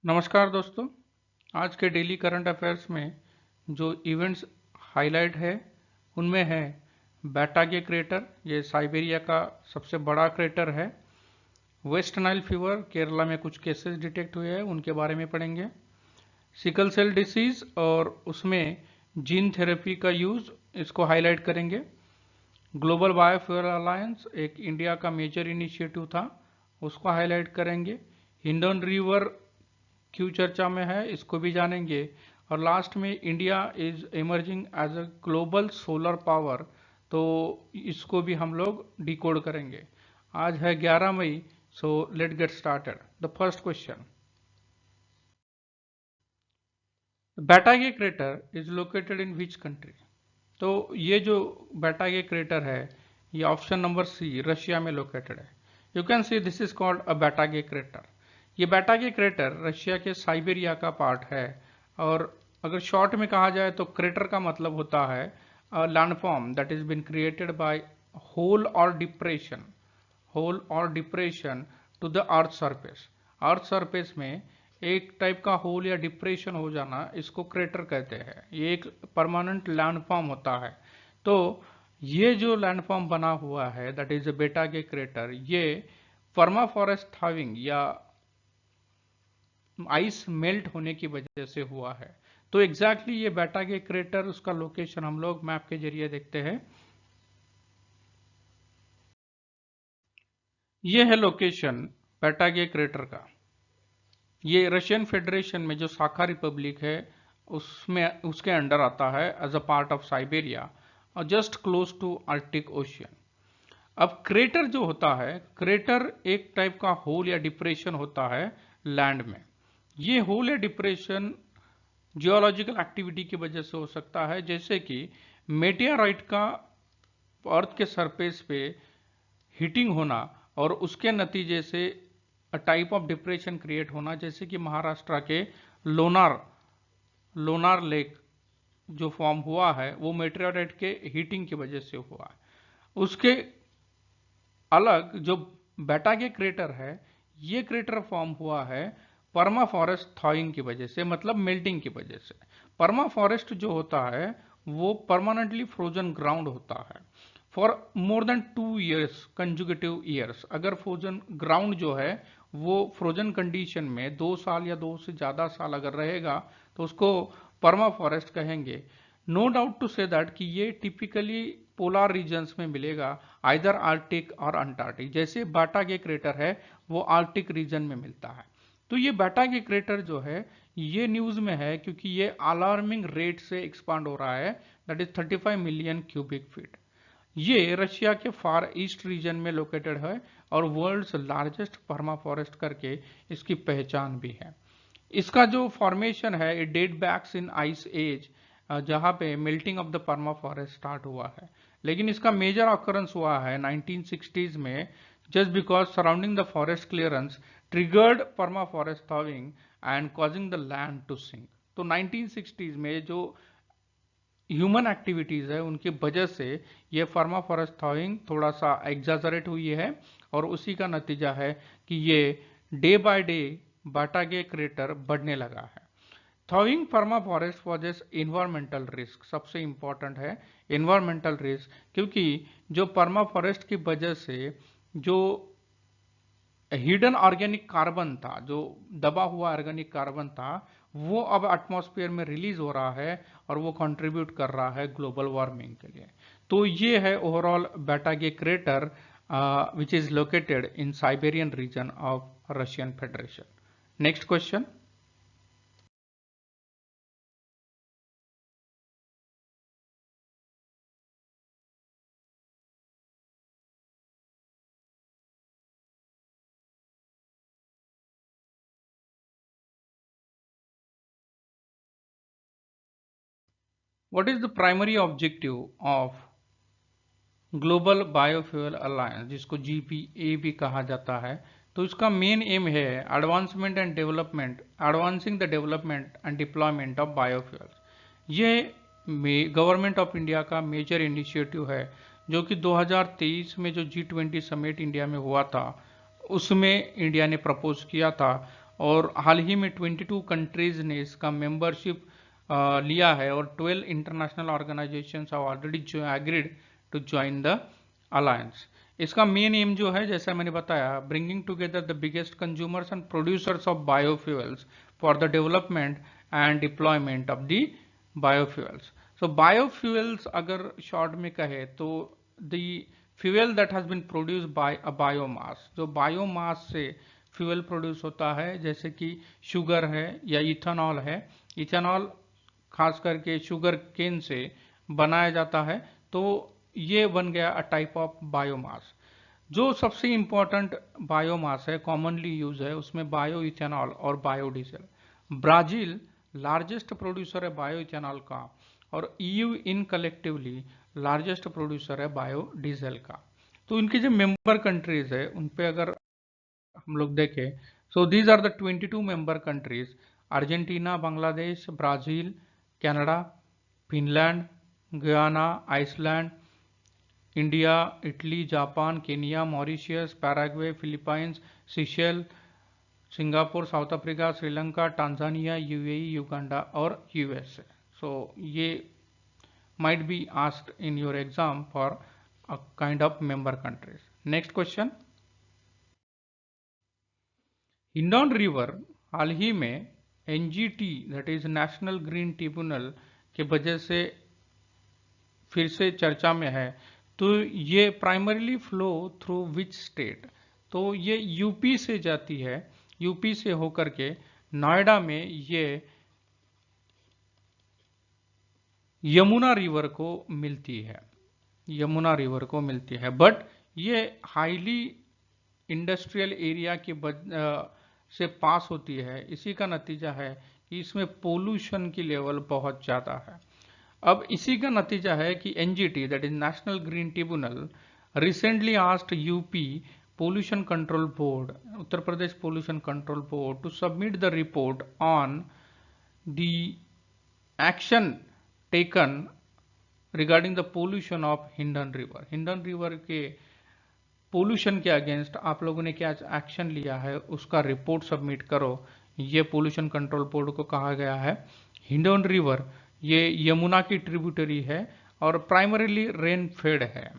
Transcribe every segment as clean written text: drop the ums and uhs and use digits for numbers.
नमस्कार दोस्तों। आज के डेली करंट अफेयर्स में जो इवेंट्स हाईलाइट है उनमें है बैटागे क्रेटर, ये साइबेरिया का सबसे बड़ा क्रेटर है। वेस्ट नाइल फीवर, केरला में कुछ केसेस डिटेक्ट हुए हैं, उनके बारे में पढ़ेंगे। सिकल सेल डिसीज और उसमें जीन थेरेपी का यूज, इसको हाईलाइट करेंगे। ग्लोबल बायोफ्यूल अलायंस एक इंडिया का मेजर इनिशिएटिव था, उसको हाईलाइट करेंगे। हिंडन रिवर क्यों चर्चा में है, इसको भी जानेंगे। और लास्ट में India is emerging as a global solar power, तो इसको भी हम लोग डिकोड करेंगे। आज है 11 मई, so let get started. The first question, Batagay crater is located in which country? तो ये जो बैटागे क्रेटर है, ये ऑप्शन नंबर सी, रशिया में लोकेटेड है। You can see this is called a Batagay crater. ये बैटागे क्रेटर रशिया के Siberia का पार्ट है। और अगर शॉर्ट में कहा जाए तो क्रेटर का मतलब होता है landform that is been created by hole और depression to the earth surface. Earth surface में एक टाइप का होल या डिप्रेशन हो जाना, इसको क्रेटर कहते हैं। ये एक परमानेंट लैंडफॉर्म होता है। तो ये जो लैंडफॉर्म बना हुआ है दैट इज बैटागे क्रेटर, ये परमाफॉरेस्ट थाविंग या आइस मेल्ट होने की वजह से हुआ है। तो एग्जैक्टली ये बैटागे क्रेटर, उसका लोकेशन हम लोग मैप के जरिए देखते हैं। ये है लोकेशन बैटागे क्रेटर का। ये रशियन फेडरेशन में जो साखा रिपब्लिक है उसमें उसके अंडर आता है as a part of Siberia और just close to Arctic ocean. अब क्रेटर जो होता है, क्रेटर एक टाइप का होल या डिप्रेशन होता है लैंड में। ये होल या डिप्रेशन जियोलॉजिकल एक्टिविटी की वजह से हो सकता है, जैसे कि मेटियोराइट का अर्थ के सरफेस पे हीटिंग होना और उसके नतीजे से टाइप ऑफ डिप्रेशन क्रिएट होना, जैसे कि महाराष्ट्र के लोनार लोनार लेक जो फॉर्म हुआ है वो मेटेओराइट के हीटिंग की वजह से हुआ है। उसके अलग जो बैटागे क्रेटर है, ये क्रेटर फॉर्म हुआ है परमाफॉरेस्ट थॉइंग की वजह से, मतलब मेल्टिंग की वजह से। परमाफॉरेस्ट जो होता है वो परमानेंटली फ्रोजन ग्राउंड होता है for more than 2 years conjugative years. अगर फ्रोजन ग्राउंड जो है वो फ्रोजन कंडीशन में 2 साल या 2 से ज्यादा साल अगर रहेगा तो उसको परमाफॉरेस्ट कहेंगे। No doubt to say that कि ये टिपिकली पोलर रीजन्स में मिलेगा, आइदर आर्कटिक और अंटार्कटिक। जैसे बैटागे क्रेटर है वो आर्कटिक रीजन में मिलता है। तो ये बैटागे क्रेटर जो है ये न्यूज में है क्योंकि ये अलार्मिंग रेट से एक्सपांड हो रहा है, that is 35 million cubic feet. ये रशिया के फार ईस्ट रीजन में लोकेटेड है और वर्ल्ड्स लार्जेस्ट परमाफॉरेस्ट करके इसकी पहचान भी है। इसका जो फॉर्मेशन है it date backs in ice age, जहां पे melting of the permafrost start हुआ है। लेकिन इसका मेजर ऑकरेंस हुआ है 1960s में, just because surrounding the forest clearance triggered permafrost thawing and causing the land to sink. तो 1960s में जो ह्यूमन एक्टिविटीज है उनकी वजह से ये परमाफॉरेस्ट थॉविंग थोड़ा सा एग्जाजरेट हुई है और उसी का नतीजा है कि ये डे बाय डे बैटागे क्रेटर बढ़ने लगा है। थॉविंग परमाफॉरेस्ट पॉजेस इन्वायरमेंटल रिस्क, सबसे इंपॉर्टेंट है इन्वायरमेंटल रिस्क, क्योंकि जो परमाफॉरेस्ट की वजह से जो हिडन ऑर्गेनिक कार्बन था, जो दबा हुआ ऑर्गेनिक कार्बन था, वो अब एटमॉस्फेयर में रिलीज हो रहा है और वो कंट्रीब्यूट कर रहा है ग्लोबल वार्मिंग के लिए। तो ये है overall Batagay crater which is located in Siberian region of Russian Federation. Next question, what is the primary objective of Global Biofuel Alliance, जिसको जीपीए भी कहा जाता है? तो इसका मेन एम है advancement and development, advancing the development and deployment of biofuels. ये government of India का मेजर इनिशिएटिव है, जो कि 2023 में जो G20 समिट इंडिया में हुआ था उसमें इंडिया ने प्रपोज किया था। और हाल ही में 22 कंट्रीज ने इसका मेंबरशिप लिया है और 12 international organisations have already agreed to join the alliance. इसका मेन एम जो है, जैसा मैंने बताया, bringing together the biggest consumers and producers of biofuels for the development and deployment of the biofuels. So biofuels अगर शॉर्ट में कहे तो the fuel that has been produced by a biomass, जो बायोमास से फ्यूल प्रोड्यूस होता है, जैसे कि शुगर है या इथेनॉल है। इथेनॉल खास करके शुगर केन से बनाया जाता है, तो ये बन गया अ टाइप ऑफ बायोमास। जो सबसे इंपॉर्टेंट बायोमास है, कॉमनली यूज है, उसमें बायो इथेनॉल और बायोडीजल। ब्राजील लार्जेस्ट प्रोड्यूसर है बायो इथेनॉल का, और ईयू इन कलेक्टिवली लार्जेस्ट प्रोड्यूसर है बायोडीजल का। तो इनके जो मेंबर कंट्रीज है उन पे अगर हम लोग देखें, so these are the 22 member countries: Argentina, Bangladesh, Brazil, Canada, Finland, Guyana, Iceland, India, Italy, Japan, Kenya, Mauritius, Paraguay, Philippines, Seychelles, Singapore, South Africa, Sri Lanka, Tanzania, UAE, Uganda और यूएसए। सो ये might be asked in your exam for a kind of member countries. Next question. Hindon river हाल ही में NGT that is national green Tribunal के वजह से फिर से चर्चा में है। तो ये primarily flow through which state? तो ये यूपी से जाती है, यूपी से होकर के नोएडा में ये यमुना रिवर को मिलती है, यमुना रिवर को मिलती है। बट ये हाईली इंडस्ट्रियल एरिया के से पास होती है। इसी का नतीजा है कि इसमें पोल्यूशन की लेवल बहुत ज़्यादा है। अब इसी का नतीजा है कि NGT that is national green tribunal recently asked UP pollution control board, Uttar Pradesh pollution control board, to submit the report on the action taken regarding the pollution of Hindon river. Hindon river के पोल्यूशन के अगेंस्ट आप लोगों ने क्या action लिया है, उसका report submit करो। ये पोल्यूशन कंट्रोल बोर्ड को कहा गया है। हिंडन रिवर ये यमुना की ट्रिब्यूटरी है और प्राइमरीली रेन फेड है,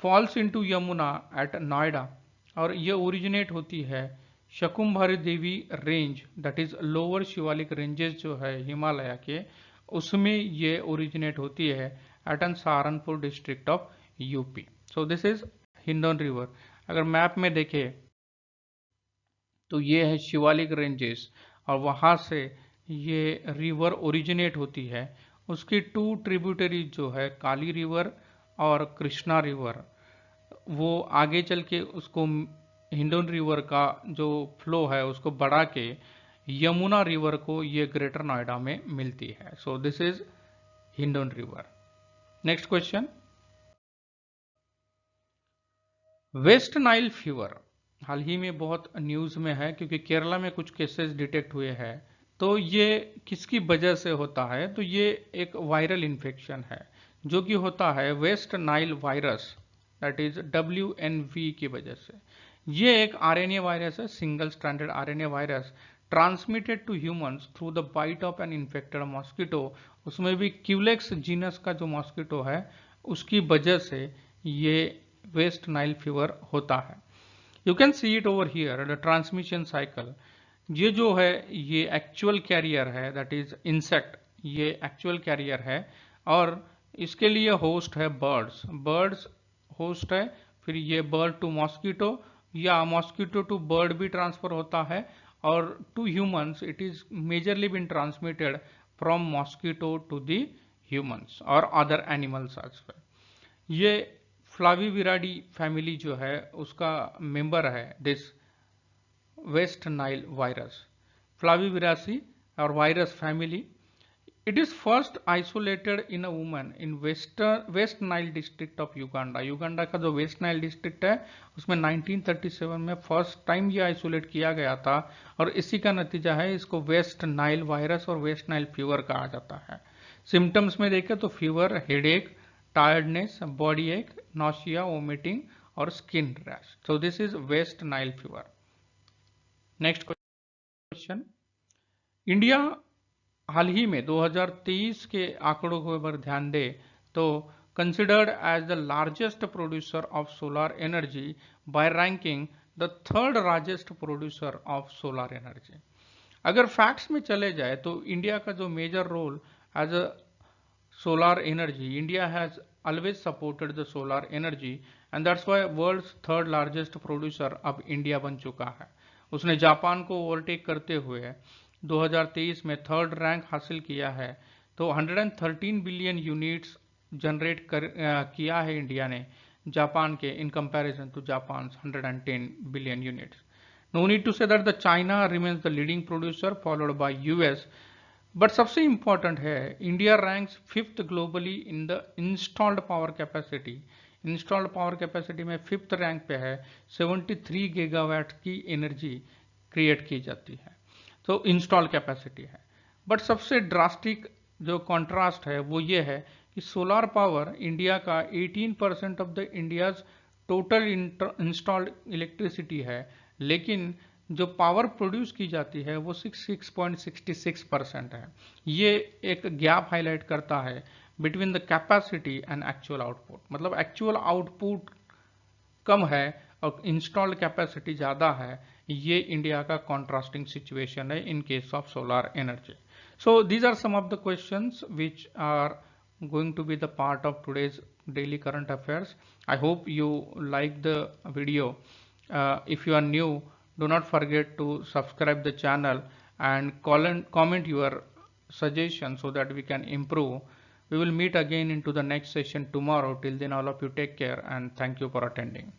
falls into Yamuna at Noida, और ये ओरिजिनेट होती है Shakumbhari Devi range that is lower Shivalik ranges जो है हिमालय के, उसमें ये ओरिजिनेट होती है at an Saharanpur district of UP. So this is Hindon river. अगर मैप में देखें तो ये है शिवालिक रेंजेस और वहां से ये रिवर ओरिजिनेट होती है। उसकी 2 ट्रिब्यूटरी जो है काली रिवर और कृष्णा रिवर, वो आगे चल के उसको हिंडन रिवर का जो फ्लो है उसको बढ़ा के यमुना रिवर को ये ग्रेटर नोएडा में मिलती है। So this is Hindon river. Next question. West Nile fever हाल ही में बहुत न्यूज में है क्योंकि केरला में कुछ केसेस डिटेक्ट हुए हैं। तो ये किसकी वजह से होता है? तो ये एक वायरल इन्फेक्शन है जो कि होता है West Nile virus that is WNV की वजह से। ये एक RNA वायरस है, single stranded RNA virus, transmitted to humans through the bite of an infected mosquito. उसमें भी क्यूलेक्स जीनस का जो मॉस्किटो है उसकी वजह से ये वेस्ट नाइल फीवर होता है। You can see it over here the transmission cycle. ये जो है ये एक्चुअल कैरियर है दैट इज इंसेक्ट, ये एक्चुअल कैरियर है और इसके लिए होस्ट है बर्ड्स, बर्ड्स होस्ट है, फिर ये बर्ड टू मॉस्किटो या मॉस्किटो टू बर्ड भी ट्रांसफर होता है, और to humans it is majorly been transmitted from mosquito to the humans और अदर एनिमल्स एज वेल। ये फ्लाविविराडी फैमिली जो है उसका मेंबर है this West Nile virus, Flaviviridae और virus family. It is first isolated in a woman in West Nile district of Uganda. Uganda का जो waste Nile district है उसमें 1937 में फर्स्ट टाइम ये आइसोलेट किया गया था और इसी का नतीजा है इसको वेस्ट नाइल वायरस और वेस्ट नाइल फीवर कहा जाता है। सिम्टम्स में देखें तो फीवर, हेडेक, टायर्डनेस, बॉडी एक, nausea, vomiting और skin rash. So this is West Nile fever. Next question. Question, India हाल ही में 2023 के आंकड़ों को अगर ध्यान दे तो considered as the largest producer of solar energy by ranking the third largest producer of solar energy. अगर फैक्ट्स में चले जाए तो इंडिया का जो major role as a solar energy, India has always supported the solar energy and that's why world's third largest producer अब India बन चुका है। उसने जापान को ओवरटेक करते हुए 2023 में थर्ड रैंक हासिल किया है। तो 113 बिलियन यूनिट्स जनरेट किया है इंडिया ने जापान के in comparison to Japan 110 billion units. No need to say that the China remains the leading producer followed by US, but सबसे इंपॉर्टेंट है India ranks 5th globally in the installed power capacity. Installed power capacity में 5th rank पे है, 73 gigawatt की energy create की जाती है, तो इंस्टॉल कैपेसिटी है। बट सबसे ड्रास्टिक जो कॉन्ट्रास्ट है वो ये है कि सोलर पावर इंडिया का 18% of the India's total installed electricity है, लेकिन जो पावर प्रोड्यूस की जाती है वो 66.66% है। ये एक गैप हाईलाइट करता है between the capacity and actual output, मतलब एक्चुअल आउटपुट कम है और इंस्टॉल्ड कैपेसिटी ज़्यादा है। ये इंडिया का कॉन्ट्रास्टिंग सिचुएशन है in case of solar energy. So these are some of the questions which are going to be the part of today's daily current affairs. I hope you like the video. If you are new, do not forget to subscribe the channel and comment your suggestions so that we can improve. We will meet again into the next session tomorrow. Till then, all of you take care and thank you for attending.